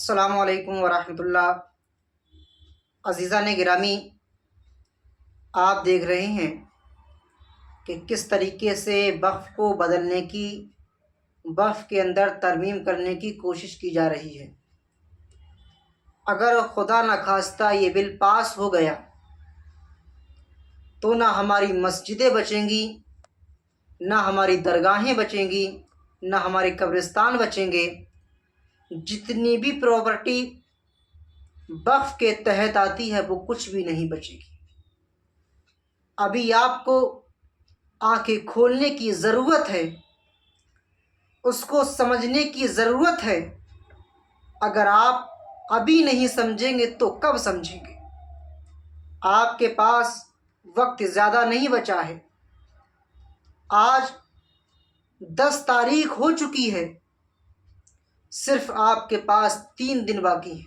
अस्सलामु अलैकुम वरहमतुल्लाह। अज़ीज़ान गिरामी, आप देख रहे हैं कि किस तरीके से वक़्फ़ को बदलने की, वक़्फ़ के अंदर तरमीम करने की कोशिश की जा रही है। अगर खुदा न खास्ता ये बिल पास हो गया तो ना हमारी मस्जिदें बचेंगी, ना हमारी दरगाहें बचेंगी, ना हमारे कब्रिस्तान बचेंगे। जितनी भी प्रॉपर्टी वक़्फ़ के तहत आती है वो कुछ भी नहीं बचेगी। अभी आपको आंखें खोलने की ज़रूरत है, उसको समझने की ज़रूरत है। अगर आप अभी नहीं समझेंगे तो कब समझेंगे? आपके पास वक्त ज़्यादा नहीं बचा है। आज 10 तारीख हो चुकी है, सिर्फ आपके पास 3 दिन बाकी हैं।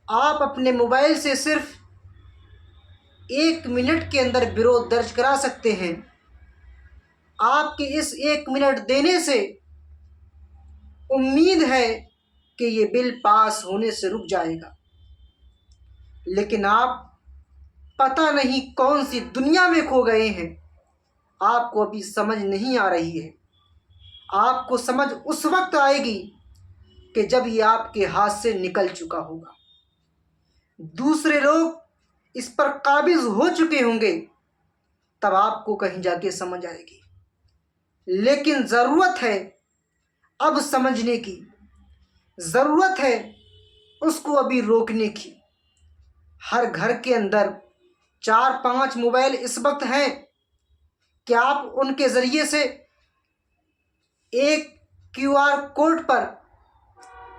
आप अपने मोबाइल से सिर्फ 1 मिनट के अंदर विरोध दर्ज करा सकते हैं। आपके इस 1 मिनट देने से उम्मीद है कि ये बिल पास होने से रुक जाएगा, लेकिन आप पता नहीं कौन सी दुनिया में खो गए हैं। आपको अभी समझ नहीं आ रही है। आपको समझ उस वक्त आएगी कि जब ये आपके हाथ से निकल चुका होगा, दूसरे लोग इस पर काबिज हो चुके होंगे, तब आपको कहीं जाके समझ आएगी। लेकिन ज़रूरत है अब समझने की, ज़रूरत है उसको अभी रोकने की। हर घर के अंदर 4-5 मोबाइल इस वक्त हैं। क्या आप उनके ज़रिए से एक QR कोड पर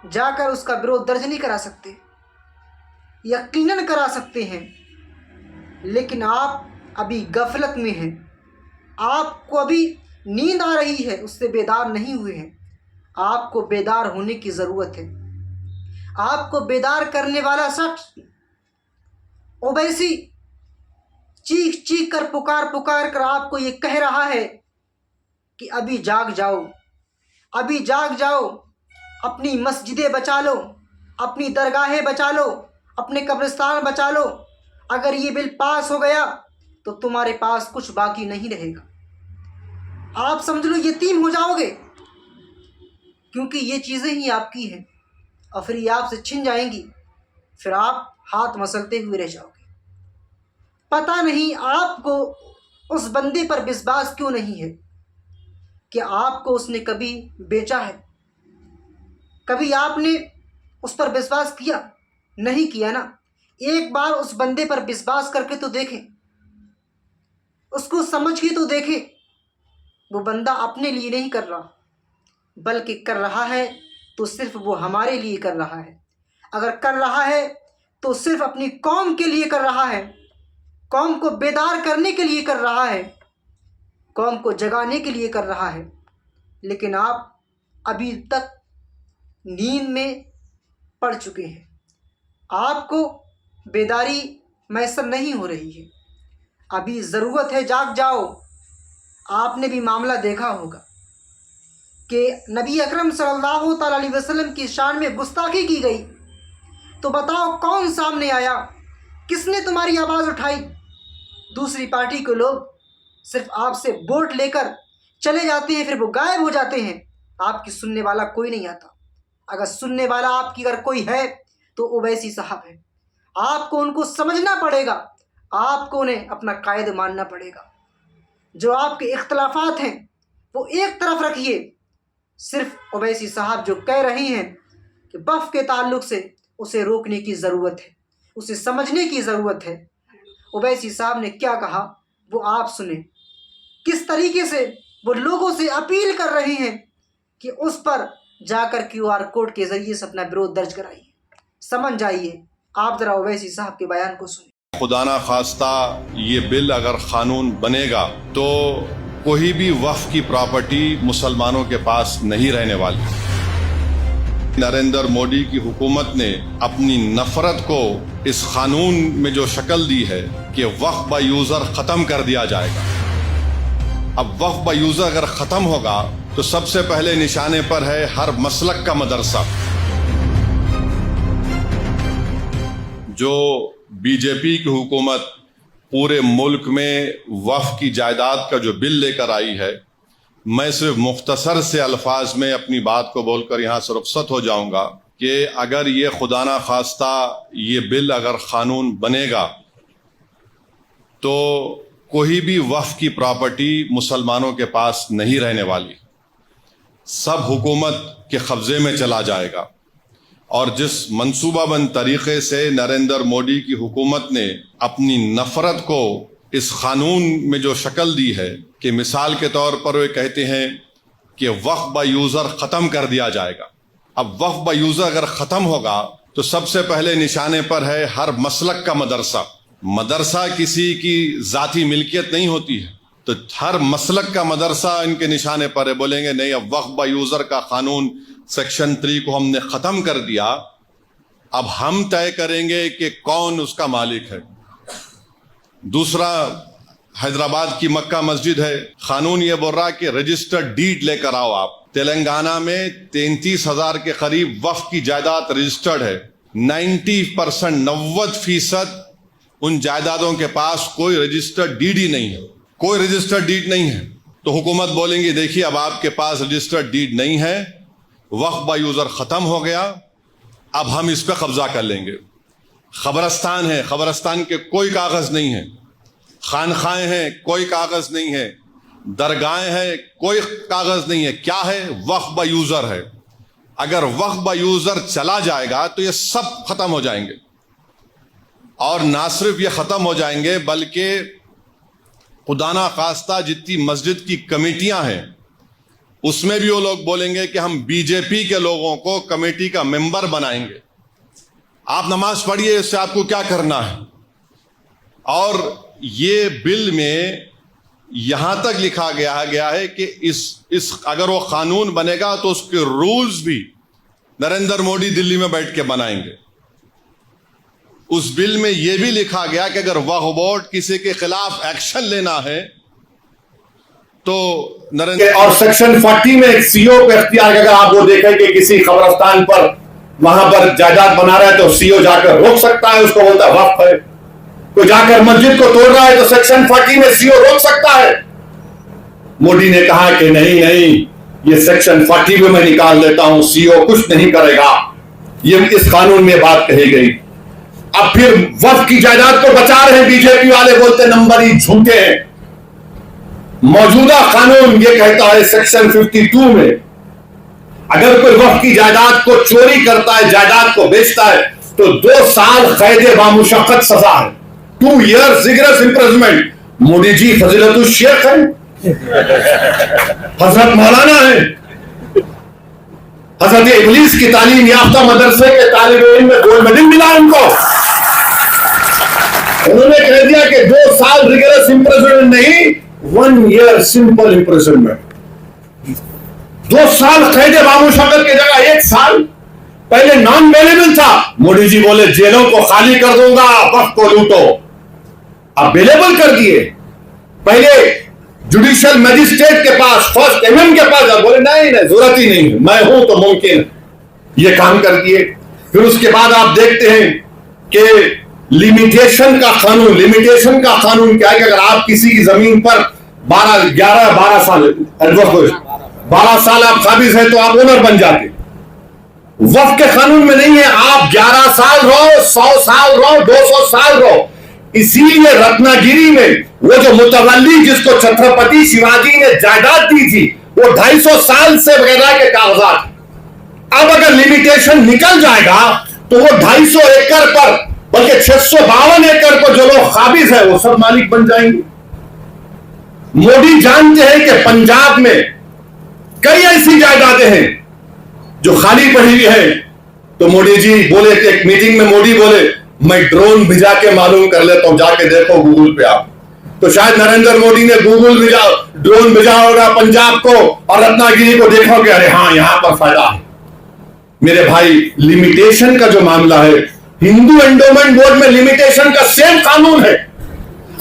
जाकर उसका विरोध दर्ज नहीं करा सकते? यकीनन करा सकते हैं, लेकिन आप अभी गफलत में हैं। आपको अभी नींद आ रही है, उससे बेदार नहीं हुए हैं। आपको बेदार होने की ज़रूरत है। आपको बेदार करने वाला शख्स ओवैसी चीख चीख कर, पुकार पुकार कर आपको ये कह रहा है कि अभी जाग जाओ, अभी जाग जाओ, अपनी मस्जिदें बचा लो, अपनी दरगाहें बचा लो, अपने कब्रिस्तान बचा लो। अगर ये बिल पास हो गया तो तुम्हारे पास कुछ बाकी नहीं रहेगा। आप समझ लो यतीम हो जाओगे, क्योंकि ये चीज़ें ही आपकी हैं और फिर ये आपसे छिन जाएंगी। फिर आप हाथ मसलते हुए रह जाओगे। पता नहीं आपको उस बंदे पर विश्वास क्यों नहीं है कि आपको उसने कभी बेचा है। कभी आपने उस पर विश्वास किया? नहीं किया ना। एक बार उस बंदे पर विश्वास करके तो देखें, उसको समझ के तो देखें। वो बंदा अपने लिए नहीं कर रहा, बल्कि कर रहा है तो सिर्फ वो हमारे लिए कर रहा है। अगर कर रहा है तो सिर्फ अपनी कौम के लिए कर रहा है, कौम को बेदार करने के लिए कर रहा है, कौम को जगाने के लिए कर रहा है। लेकिन आप अभी तक नींद में पड़ चुके हैं। आपको बेदारी मैसर नहीं हो रही है। अभी ज़रूरत है जाग जाओ। आपने भी मामला देखा होगा कि नबी अकरम सल्लल्लाहु अलैहि वसल्लम की शान में गुस्ताखी की गई, तो बताओ कौन सामने आया? किसने तुम्हारी आवाज़ उठाई? दूसरी पार्टी के लोग सिर्फ आपसे वोट लेकर चले जाते हैं, फिर वो गायब हो जाते हैं। आपकी सुनने वाला कोई नहीं आता। अगर सुनने वाला आपकी अगर कोई है तो ओवैसी साहब है। आपको उनको समझना पड़ेगा, आपको उन्हें अपना कायद मानना पड़ेगा। जो आपके इख्तलाफात हैं वो एक तरफ रखिए। सिर्फ ओवैसी साहब जो कह रही हैं कि वक़्फ़ के ताल्लुक़ से उसे रोकने की ज़रूरत है, उसे समझने की ज़रूरत है। ओवैसी साहब ने क्या कहा वो आप सुने। किस तरीके से वो लोगों से अपील कर रहे हैं कि उस पर जाकर QR कोड के ज़रिए से अपना विरोध दर्ज कराइए। समझ जाइए। आप ज़रा ओवैसी साहब के बयान को सुनिए। खुदा ना खास्ता ये बिल अगर कानून बनेगा तो कोई भी वक्फ की प्रॉपर्टी मुसलमानों के पास नहीं रहने वाली। नरेंद्र मोदी की हुकूमत ने अपनी नफरत को इस कानून में जो शक्ल दी है कि वक्फ बाय यूजर खत्म कर दिया जाएगा। अब वक्फ बाय यूजर अगर खत्म होगा तो सबसे पहले निशाने पर है हर मसलक का मदरसा। जो बीजेपी की हुकूमत पूरे मुल्क में वक्फ की जायदाद का जो बिल लेकर आई है, मैं सिर्फ मुख्तसर से अल्फाज में अपनी बात को बोलकर यहाँ से रुखसत हो जाऊंगा कि अगर ये खुदा ना खास्ता ये बिल अगर कानून बनेगा तो कोई भी वक्फ की प्रॉपर्टी मुसलमानों के पास नहीं रहने वाली, सब हुकूमत के कब्जे में चला जाएगा। और जिस मंसूबाबंद तरीके से नरेंद्र मोदी की हुकूमत ने अपनी नफरत को इस कानून में जो शक्ल दी है कि मिसाल के तौर पर वे कहते हैं कि वक्फ बाय यूजर खत्म कर दिया जाएगा। अब वक्फ बाय यूजर अगर खत्म होगा तो सबसे पहले निशाने पर है हर मसलक का मदरसा। मदरसा किसी की जाती मिल्कियत नहीं होती है, तो हर मसलक का मदरसा इनके निशाने पर है। बोलेंगे नहीं, अब वक्फ बाय यूजर का कानून सेक्शन 3 को हमने खत्म कर दिया, अब हम तय करेंगे कि कौन उसका मालिक है। दूसरा, हैदराबाद की मक्का मस्जिद है, कानून ये बोल रहा है कि रजिस्टर्ड डीड लेकर आओ आप। तेलंगाना में 33,000 के करीब वक्फ की जायदाद रजिस्टर्ड है। 90% उन जायदादों के पास कोई रजिस्टर्ड डीड ही नहीं है, कोई रजिस्टर्ड डीड नहीं है। तो हुकूमत बोलेंगी देखिए अब आपके पास रजिस्टर्ड डीड नहीं है, वक्फ बाय यूजर खत्म हो गया, अब हम इस पे कब्जा कर लेंगे। खबरस्तान है, खबरस्तान के कोई कागज नहीं है। खानखाएं हैं, कोई कागज नहीं है। दरगाहें हैं, कोई कागज नहीं है। क्या है? वक्फ बाय यूजर है। अगर वक्फ बाय यूजर चला जाएगा तो ये सब खत्म हो जाएंगे, और ना सिर्फ ये खत्म हो जाएंगे बल्कि खुदा ना खास्ता जितनी मस्जिद की कमेटियां हैं उसमें भी वो लोग बोलेंगे कि हम बीजेपी के लोगों को कमेटी का मेंबर बनाएंगे। आप नमाज पढ़िए, इससे आपको क्या करना है। और ये बिल में यहां तक लिखा गया है कि इस अगर वो कानून बनेगा तो उसके रूल्स भी नरेंद्र मोदी दिल्ली में बैठ के बनाएंगे। उस बिल में यह भी लिखा गया कि अगर वक्फ बोर्ड किसी के खिलाफ एक्शन लेना है तो नरेंद्र और सेक्शन 40 में एक सीओ का इख्तियार, अगर आप वो देखें कि किसी कब्रिस्तान पर वहां पर जायदाद बना रहा है तो सीओ जाकर रोक सकता है, उसको बोलता है वक्फ है। कोई जाकर मस्जिद को तोड़ रहा है तो सेक्शन 40 में सीओ रोक सकता है। मोदी ने कहा कि नहीं, ये सेक्शन 40 में मैं निकाल देता हूं, सीओ कुछ नहीं करेगा। ये इस कानून में बात कही गई। अब फिर वक्फ की जायदाद को बचा रहे हैं बीजेपी वाले, बोलते नंबर ही झूठे हैं। मौजूदा कानून ये कहता है सेक्शन 52 में अगर कोई वक्फ की जायदाद को चोरी करता है, जायदाद को बेचता है तो 2 साल कैद बामुशक्कत सजा है, 2 years rigorous imprisonment. Modi ji फजीलतुल Sheikh है, हजरत मौलाना है, हजरत इब्लीस की तालीम याफ्ता मदरसे के तालिब इल्म में गोल्ड मेडल मिला उनको। उन्होंने कह दिया कि 2 साल रिगरस इंप्रिजनमेंट नहीं, 1 year सिंपल इंप्रिजनमेंट। 2 साल कैद बामुशक्कत की जगह 1 साल। पहले नॉन अवेलेबल था, मोदी जी बोले जेलों को खाली कर दूंगा, वक्फ को लूटो। अब अवेलेबल कर दिए। पहले जुडिशियल मजिस्ट्रेट के पास, फर्स्ट एमएम के पास, बोले नहीं जरूरत ही नहीं, मैं हूं तो मुमकिन, ये काम कर दिए। फिर उसके बाद आप देखते हैं कि लिमिटेशन का कानून क्या है कि अगर आप किसी की जमीन पर 12 साल आप काबिज है तो आप ओनर बन जाते। वक्फ के कानून में नहीं है, आप 11 साल रहो, 100 साल रहो, 200 साल रहो। इसीलिए रत्नागिरी में वो जो मुतवल्ली जिसको छत्रपति शिवाजी ने जायदाद दी थी वो 250 साल से बगैर के कागजात। अब अगर लिमिटेशन निकल जाएगा तो वो 250 एकड़ पर, बल्कि 652 एकड़ पर जो लोग काबिज है वो सब मालिक बन जाएंगे। मोदी जानते हैं कि पंजाब में कई ऐसी जायदादें हैं जो खाली पड़ी हुई है। तो मोदी जी बोले कि एक मीटिंग में मोदी बोले मैं ड्रोन भिजा के मालूम कर लेता हूं, जाके देखो गूगल पे आप। तो शायद नरेंद्र मोदी ने ड्रोन भेजा होगा पंजाब को और रत्नागिरी को, देखोगे अरे हाँ यहां पर फायदा है। मेरे भाई, लिमिटेशन का जो मामला है, हिंदू एंडोमेंट बोर्ड में लिमिटेशन का सेम कानून है।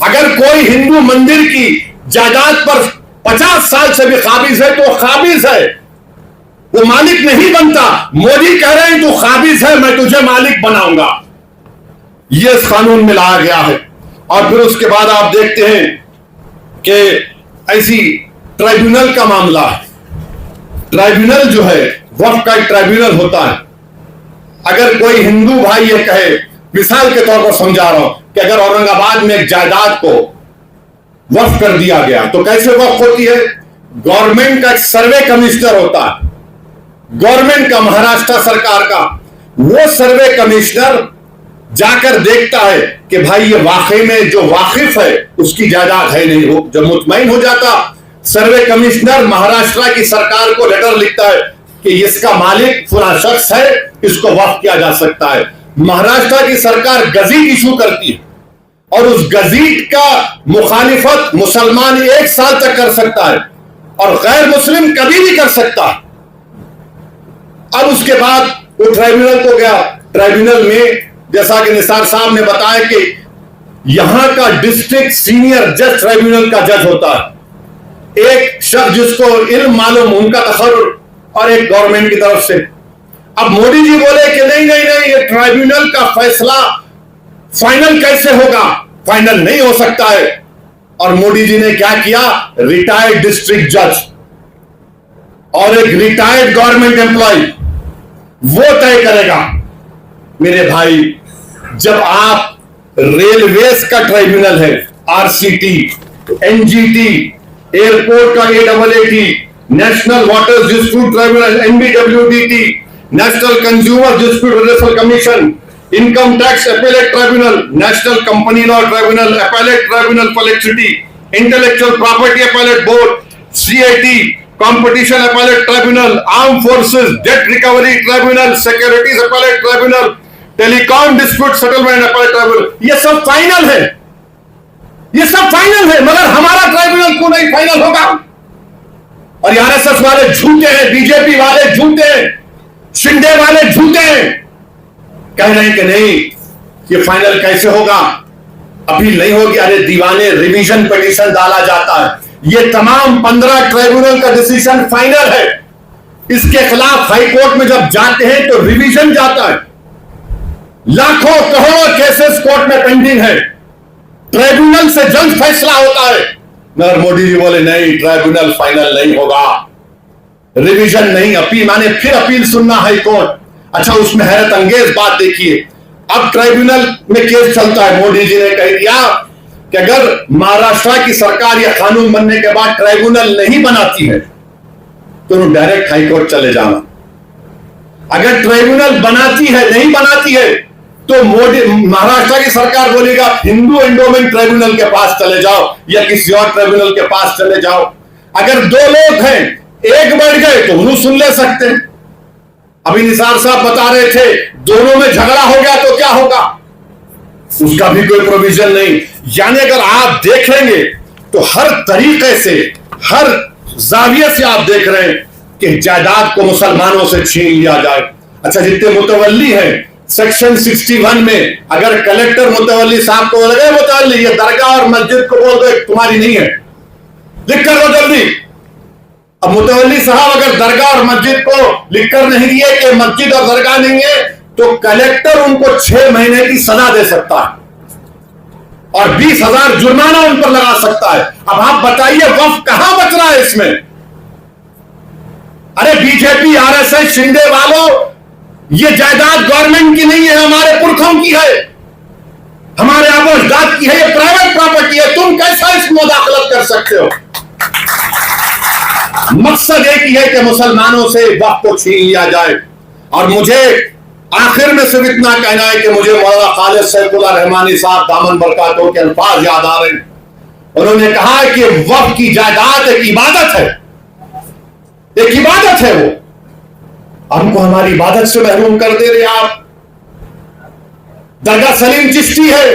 अगर कोई हिंदू मंदिर की जायदाद पर 50 साल से भी काबिज है तो काबिज है, वो मालिक नहीं बनता। मोदी कह रहे हैं तू काबिज है, मैं तुझे मालिक बनाऊंगा। ये इस कानून में लाया गया है। और फिर उसके बाद आप देखते हैं कि ऐसी ट्राइब्यूनल का मामला है। ट्राइब्यूनल जो है वक्फ का एक ट्राइब्यूनल होता है। अगर कोई हिंदू भाई ये कहे, मिसाल के तौर पर समझा रहा हूं कि अगर औरंगाबाद में एक जायदाद को वक्फ कर दिया गया तो कैसे वक्फ होती है? गवर्नमेंट का एक सर्वे कमिश्नर होता है, गवर्नमेंट का, महाराष्ट्र सरकार का। वो सर्वे कमिश्नर जाकर देखता है कि भाई ये वाकई में जो वाकिफ है उसकी जायदाद है नहीं। हो जब मुतमईन हो जाता, सर्वे कमिश्नर महाराष्ट्र की सरकार को लेटर लिखता है कि इसका मालिक फला शख्स है, इसको वक्फ किया जा सकता है। महाराष्ट्र की सरकार गजीट इशू करती है और उस गजीट का मुखालिफत मुसलमान 1 साल तक कर सकता है और गैर मुस्लिम कभी भी कर सकता है। अब उसके बाद वो ट्राइब्यूनल को गया। ट्राइब्यूनल में जैसा कि निसार साहब ने बताया कि यहां का डिस्ट्रिक्ट सीनियर जज ट्राइब्यूनल का जज होता है, एक शख्स जिसको इल्म मालूम, उनका तखर्रुर, और एक गवर्नमेंट की तरफ से। अब मोदी जी बोले कि नहीं नहीं नहीं, ये ट्राइब्यूनल का फैसला फाइनल कैसे होगा? फाइनल नहीं हो सकता है। और मोदी जी ने क्या किया? रिटायर्ड डिस्ट्रिक्ट जज और एक रिटायर्ड गवर्नमेंट एम्प्लॉय वो तय करेगा। मेरे भाई, जब आप रेलवेज का ट्राइब्यूनल है, आरसीटी, एनजीटी, एयरपोर्ट का AWT, national water dispute tribunal NBWDT, national consumer dispute redressal commission, income tax appellate tribunal, national company law tribunal, appellate tribunal for electricity, intellectual property appellate board, CIT, competition appellate tribunal, arm forces debt recovery tribunal, securities appellate tribunal, telecom dispute settlement appellate tribunal. ये सब final है, ये सब final है, मगर हमारा tribunal क्यों नहीं फाइनल होगा? और आरएसएस वाले झूठे हैं, बीजेपी वाले झूठे हैं, शिंदे वाले झूठे हैं, कह रहे हैं कि नहीं ये फाइनल कैसे होगा, अपील नहीं होगी। अरे दीवाने, रिवीजन पिटीशन डाला जाता है। ये तमाम 15 ट्राइब्यूनल का डिसीजन फाइनल है। इसके खिलाफ हाई कोर्ट में जब जाते हैं तो रिवीजन जाता है। लाखों करोड़ों केसेस कोर्ट में पेंडिंग है, ट्राइब्यूनल से जल्द फैसला होता है। मगर मोदी जी बोले नहीं, ट्राइब्यूनल फाइनल नहीं होगा, रिवीजन नहीं, अपील, माने फिर अपील सुनना हाई कोर्ट। अच्छा, उसमें हैरत अंगेज बात देखिए, अब ट्राइब्यूनल में केस चलता है। मोदी जी ने कह दिया कि अगर महाराष्ट्र की सरकार या कानून बनने के बाद ट्राइब्यूनल नहीं बनाती है तो डायरेक्ट हाई कोर्ट चले जाना। अगर ट्राइब्यूनल बनाती है, नहीं बनाती है, तो मोदी, महाराष्ट्र की सरकार बोलेगा हिंदू एंडोमेंट ट्राइब्यूनल के पास चले जाओ या किसी और ट्राइब्यूनल के पास चले जाओ। अगर 2 लोग हैं, एक बढ़ गए तो उन्हें सुन ले सकते हैं। अभी निसार साहब बता रहे थे दोनों में झगड़ा हो गया तो क्या होगा, उसका भी कोई प्रोविजन नहीं। यानी अगर आप देखेंगे तो हर तरीके से, हर जाविये से आप देख रहे हैं कि जायदाद को मुसलमानों से छीन लिया जाए। अच्छा, जितने मुतवल्ली हैं, सेक्शन 61 में अगर कलेक्टर मुतवल्ली साहब को लगे, मुतवल्ली ये दरगाह और मस्जिद को बोल दो तुम्हारी नहीं है, लिख कर दो जल्दी। अब मुतवल्ली साहब अगर दरगाह और मस्जिद को लिखकर नहीं दिए कि मस्जिद और दरगाह नहीं है, तो कलेक्टर उनको 6 महीने की सजा दे सकता है और 20,000 जुर्माना उन पर लगा सकता है। अब आप बताइए वक्फ कहां बच रहा है इसमें? अरे बीजेपी, आरएसएस, शिंदे वालों, ये जायदाद गवर्नमेंट की नहीं है, हमारे पुरखों की है, हमारे आबोजदाद की है, ये प्राइवेट प्रॉपर्टी है। तुम कैसा इसमें मुदाखलत कर सकते हो? मकसद एक ही है कि मुसलमानों से वक्त को छीन लिया जाए। और मुझे आखिर में सिर्फ इतना कहना है कि मुझे मौलाना खालिद सैफुल्लाह रहमानी साहब दामन बरकातों के अल्फाज याद आ रहे हैं। उन्होंने कहा है कि वक्त की जायदाद एक इबादत है, एक इबादत है। वो हमको हमारी इबादत से महरूम कर दे रहे आप। दरगाह सलीम चिश्ती है,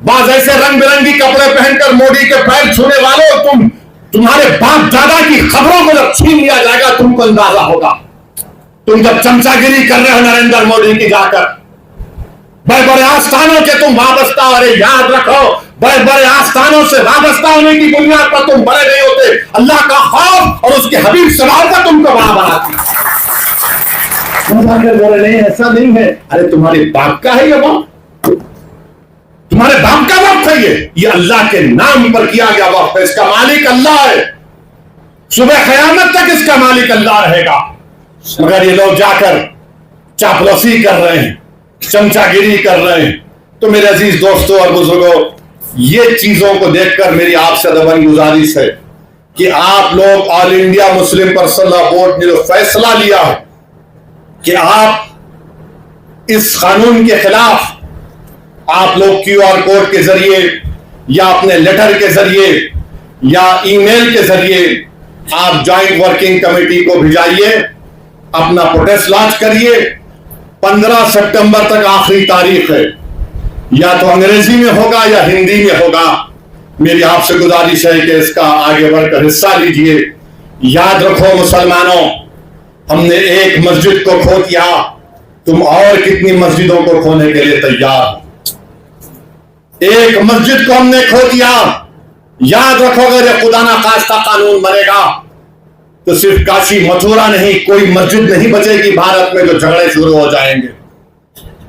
बाज ऐसे रंग बिरंगी कपड़े पहनकर मोदी के पैर छूने वालों, तुम्हारे बाप दादा की खबरों को जब छीन लिया जाएगा तुमको अंदाजा होगा। तुम जब चमचागिरी कर रहे हो नरेंद्र मोदी की जाकर, बड़े बड़े आस्थानों के तुम वाबस्ता, अरे याद रखो, बड़े बड़े आस्थानों से वाबस्ता होने की बुनियाद पर तुम बड़े नहीं होते। अल्लाह का खौफ और उसके हबीब सवाल का तुमको बड़ा बनाती। नहीं, ऐसा नहीं है। अरे तुम्हारे बाप का है ये वक्त, तुम्हारे बाप का वक्त है, ये अल्लाह के नाम पर किया गया वक्त है। इसका मालिक अल्लाह है, सुबह क़यामत तक इसका मालिक अल्लाह रहेगा। मगर ये लोग जाकर चापलूसी कर रहे हैं, चमचागिरी कर रहे हैं। तो मेरे अजीज दोस्तों और बुजुर्गों, ये चीजों को देखकर मेरी आपसे अदबन गुजारिश है कि आप लोग all India Muslim personal law board ने जो फैसला लिया है कि आप इस कानून के खिलाफ आप लोग QR कोड के जरिए या अपने लेटर के जरिए या ईमेल के जरिए आप ज्वाइंट वर्किंग कमेटी को भिजाइए, अपना प्रोटेस्ट लॉन्च करिए। 15 सितंबर तक आखिरी तारीख है, या तो अंग्रेजी में होगा या हिंदी में होगा। मेरी आपसे गुजारिश है कि इसका आगे बढ़कर हिस्सा लीजिए। याद रखो मुसलमानों, हमने एक मस्जिद को खो दिया, तुम और कितनी मस्जिदों को खोने के लिए तैयार हो? एक मस्जिद को हमने खो दिया। याद रखो, अगर ये खुदा ना खास्ता कानून बनेगा तो सिर्फ काशी मथुरा नहीं, कोई मस्जिद नहीं बचेगी भारत में, जो झगड़े शुरू हो जाएंगे।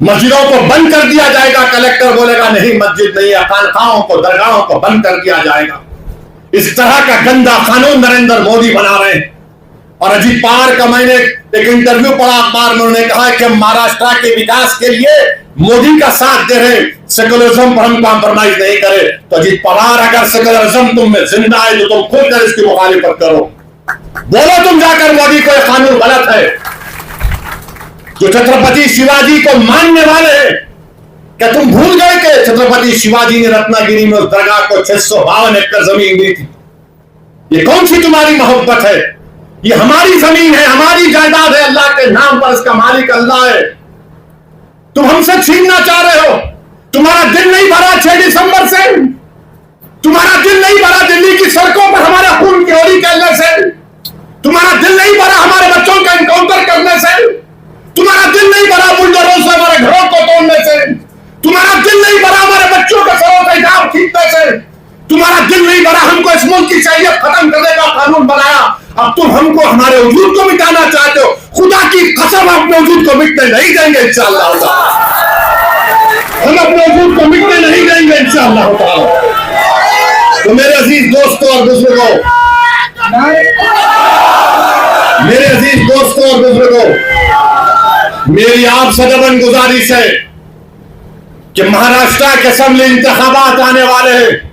मस्जिदों को बंद कर दिया जाएगा, कलेक्टर बोलेगा नहीं मस्जिद नहीं है, खानखाहों को दरगाहों को बंद कर दिया जाएगा। इस तरह का गंदा कानून नरेंद्र मोदी बना रहे हैं। और अजीत पवार का मैंने एक इंटरव्यू पढ़ा अखबार में, उन्होंने कहा कि हम महाराष्ट्र के विकास के लिए मोदी का साथ दे रहे, सेकुलरिज्म पर हम कॉम्प्रोमाइज नहीं करे। तो अजीत पवार, अगर सेकुलरिज्म तुम में जिंदा है तो तुम खुद कर इसकी मुखालिफत करो, बोलो तुम जाकर मोदी को यह कानून गलत है। जो छत्रपति शिवाजी को मानने वाले हैं, क्या तुम भूल गए कि छत्रपति शिवाजी ने रत्नागिरी में उस दरगाह को 652 एकड़ जमीन दी थी? ये कौन सी तुम्हारी मोहब्बत है? ये हमारी जमीन है, हमारी जायदाद है, अल्लाह के नाम पर इसका मालिक अल्लाह है। तुम हमसे छीनना चाह रहे हो। तुम्हारा दिल नहीं भरा 6 दिसंबर से, तुम्हारा दिल नहीं भरा दिल्ली की सड़कों पर हमारे खून की होली खेलने से, तुम्हारा दिल नहीं भरा हमारे बच्चों का एनकाउंटर करने से, तुम्हारा दिल नहीं भरा बुलडोजरों से हमारे घरों को तोड़ने से, तुम्हारा दिल नहीं भरा हमारे बच्चों के सरों से हिजाब खींचने से, तुम्हारा दिल नहीं भरा हमको इस मुल्क की शरीयत खत्म करने का कानून बनाया। अब तुम हमको, हमारे वजूद को मिटाना चाहते हो। खुदा की कसम, अपने वजूद को मिटने नहीं देंगे इंशाअल्लाह। हम अपने वजूद को मिटने नहीं देंगे इंशाअल्लाह। तो मेरे अजीज दोस्तों और बुजुर्गों, मेरे अजीज दोस्तों और बुजुर्गों, मेरी आप सदबन गुजारिश है कि महाराष्ट्र के असेंबली इंतखाबात आने वाले हैं।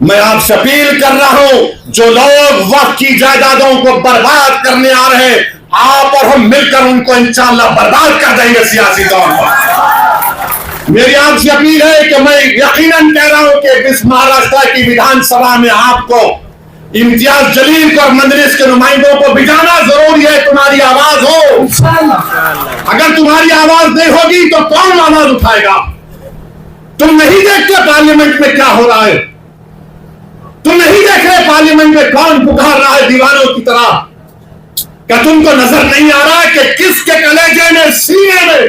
मैं आपसे अपील कर रहा हूं, जो लोग वक्त की जायदादों को बर्बाद करने आ रहे हैं, आप और हम मिलकर उनको इंशाअल्लाह बर्बाद कर देंगे सियासी तौर पर। मेरी आपसे अपील है कि मैं यकीनन कह रहा हूं कि इस महाराष्ट्र की विधानसभा में आपको इम्तियाज जलील को और मजलिस के नुमाइंदों को भिजाना जरूरी है। तुम्हारी आवाज हो, अगर तुम्हारी आवाज नहीं होगी तो कौन आवाज उठाएगा? तुम नहीं देखते पार्लियामेंट में क्या हो रहा है, तुम नहीं देख रहे पार्लियामेंट में कौन पुकार रहा है दीवानों की तरह? क्या तुमको नजर नहीं आ रहा है कि किसके कलेजे में, सीने में,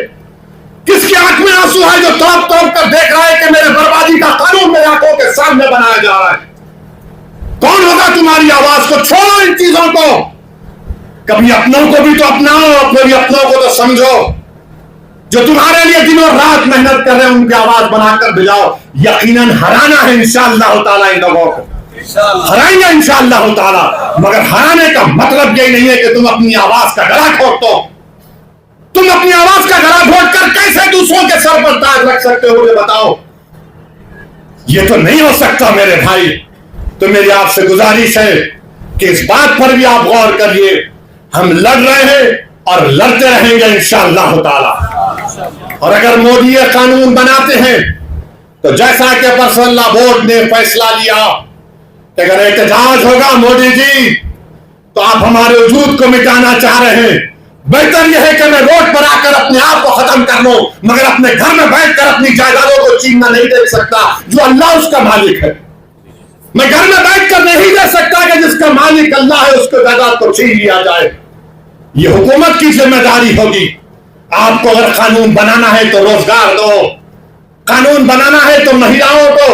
किसकी आंख में आंसू है जो तोप तोप कर देख रहा है कि मेरे बर्बादी का कानून मेरी आंखों के सामने बनाया जा रहा है? कौन होगा तुम्हारी आवाज को? छोड़ो इन चीजों को। कभी अपनों को भी तो अपनाओ, अपने अपनों को तो समझो। जो तुम्हारे लिए दिनों रात मेहनत कर रहे हैं उनकी आवाज बनाकर भिजाओ। यकीनन हराना है इंशाअल्लाह ताला इन लोगों को, हराएंगे इंशाअल्लाह ताला। मगर हराने का मतलब यही नहीं है कि तुम अपनी आवाज का गला घोट दो। तुम अपनी आवाज का गला घोट कर कैसे दूसरों के सर पर ताज रख सकते हो, मुझे बताओ। ये तो नहीं हो सकता मेरे भाई। तो मेरी आपसे गुजारिश है कि इस बात पर भी आप गौर करिए। हम लड़ रहे हैं और लड़ते रहेंगे इंशाअल्लाह ताला। और अगर मोदी ये कानून बनाते हैं तो जैसा कि पर्सनल लॉ बोर्ड ने फैसला लिया कि अगर एहतजाज होगा मोदी जी तो आप हमारे वजूद को मिटाना चाह रहे हैं, बेहतर यह है कि मैं रोड पर आकर अपने आप को खत्म कर लूं, मगर अपने घर में बैठकर अपनी जायदादों को छीनना नहीं दे सकता जो अल्लाह उसका मालिक है। मैं घर में बैठकर नहीं दे सकता कि जिसका मालिक अल्लाह है उसको जायदाद को छीन लिया जाए। ये हुकूमत की जिम्मेदारी होगी। आपको अगर कानून बनाना है तो रोजगार दो, कानून बनाना है तो महिलाओं को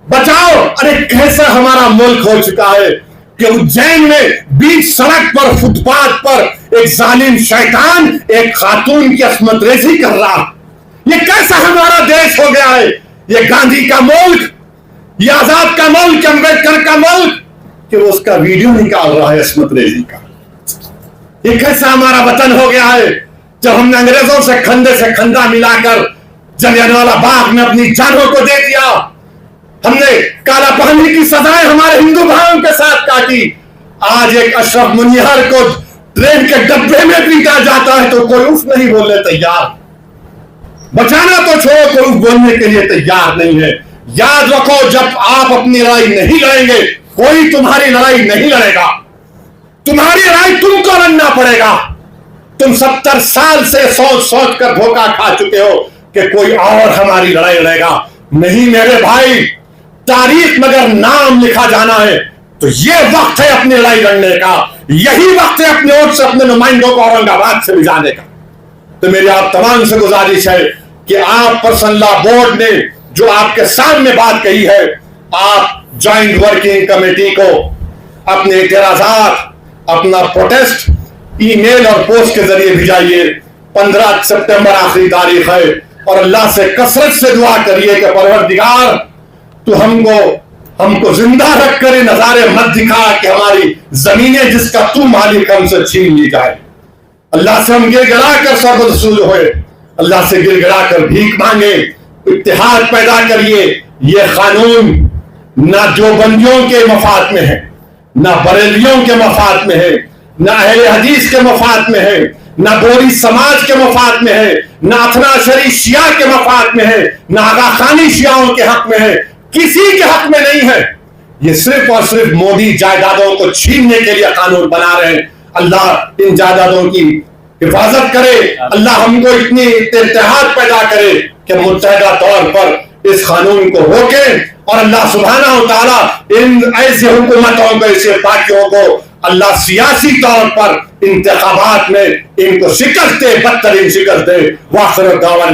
बचाओ। अरे कैसा हमारा मुल्क हो चुका है कि उज्जैन में बीच सड़क पर, फुटपाथ पर एक जालिम शैतान एक खातून की अस्मत रेजी कर रहा, ये कैसा हमारा देश हो गया है? ये गांधी का मुल्क, ये आजाद का मुल्क, अम्बेडकर का मुल्क, कि वो उसका वीडियो निकाल रहा है इस्मत रेजी का। ये कैसा हमारा वतन हो गया है, जब हमने अंग्रेजों से खंदा मिलाकर जलियांवाला बाग में अपनी जानों को दे दिया, हमने काला पानी की सजाएं हमारे हिंदू भाइयों के साथ काटी। आज एक अशरफ मुनिहर को ट्रेन के डब्बे में पीटा जाता है तो कोई उफ नहीं बोलने तैयार, बचाना तो छोड़ो, कोई उफ बोलने के लिए तैयार नहीं है। याद रखो, जब आप अपनी लड़ाई नहीं लड़ेंगे, कोई तुम्हारी लड़ाई नहीं लड़ेगा। तुम्हारी लड़ाई तुमको लड़ना पड़ेगा। तुम 70 साल से सोच कर धोखा खा चुके हो कि कोई और हमारी लड़ाई लड़ेगा। नहीं मेरे भाई, तारीख में अगर नाम लिखा जाना है तो ये वक्त है अपनी लड़ाई लड़ने का। यही वक्त है अपने ओर से अपने नुमाइंदों को औरंगाबाद से भिजाने का। तो मेरी आप तमाम से गुजारिश है कि आप पर्सनल लॉ बोर्ड ने जो आपके सामने बात कही है, आप ज्वाइंट वर्किंग कमेटी को अपने इतराजात, अपना प्रोटेस्ट ईमेल और पोस्ट के जरिए भिजाइए। 15 सितंबर आखिरी तारीख है और अल्लाह से कसरत से दुआ करिए कि परवरदिगार तू हमको जिंदा रख कर नजारे मत दिखा कि हमारी जमीनें जिसका तू मालिक हमसे छीन ली जाए। अल्लाह से हम गिड़गिड़ा कर सर्वसूल होए, अल्लाह से गिड़गिड़ा कर भीख मांगे, इत्तेहाद पैदा करिए। ये कानून ना देवबंदियों के मफाद में है, ना बरेलियों के मफाद में है, ना अहले हदीस के मफाद में है, ना बोरी समाज के मफाद में है, ना अथना शरी शिया के मफाद में है, ना आगा खानी शियाओं के हक में है, किसी के हक में नहीं है। ये सिर्फ और सिर्फ मोदी जायदादों को छीनने के लिए कानून बना रहे हैं। अल्लाह इन जायदादों की हिफाजत करे, अल्लाह हमको इतनी इत्तेहाद पैदा करे कि मुत्तहदा तौर पर इस कानून को रोके और अल्लाह सुब्हानहू व तआला इन ऐसे हुकूमतों को, ऐसे पार्टियों को अल्लाह सियासी तौर पर इंतखाबात में इनको शिकस्त दे, बदतरीन शिकस्त दे। वाखिर दावा